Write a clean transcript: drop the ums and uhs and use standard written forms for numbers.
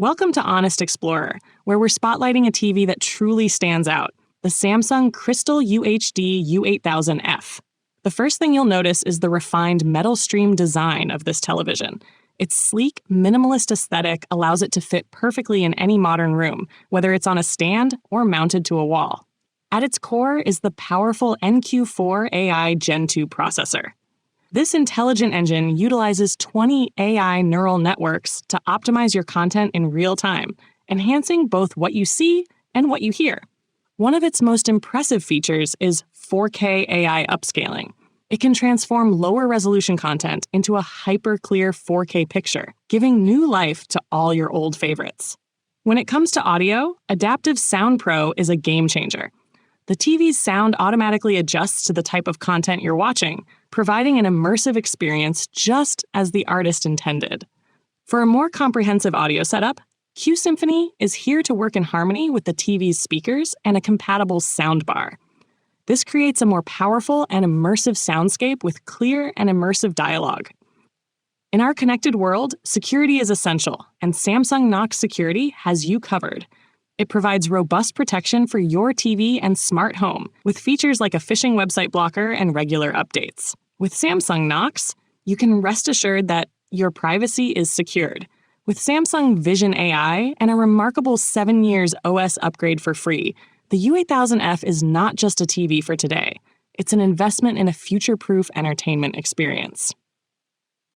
Welcome to Honest Explorer, where we're spotlighting a TV that truly stands out, the Samsung Crystal UHD U8000F. The first thing you'll notice is the refined metal stream design of this television. Its sleek, minimalist aesthetic allows it to fit perfectly in any modern room, whether it's on a stand or mounted to a wall. At its core is the powerful NQ4 AI Gen 2 processor. This intelligent engine utilizes 20 AI neural networks to optimize your content in real time, enhancing both what you see and what you hear. One of its most impressive features is 4K AI upscaling. It can transform lower resolution content into a hyper-clear 4K picture, giving new life to all your old favorites. When it comes to audio, Adaptive Sound Pro is a game changer. The TV's sound automatically adjusts to the type of content you're watching, providing an immersive experience just as the artist intended. For a more comprehensive audio setup, Q Symphony is here to work in harmony with the TV's speakers and a compatible soundbar. This creates a more powerful and immersive soundscape with clear and immersive dialogue. In our connected world, security is essential, and Samsung Knox Security has you covered. It provides robust protection for your TV and smart home, with features like a phishing website blocker and regular updates. With Samsung Knox, you can rest assured that your privacy is secured. With Samsung Vision AI and a remarkable 7 years OS upgrade for free, the U8000F is not just a TV for today. It's an investment in a future-proof entertainment experience.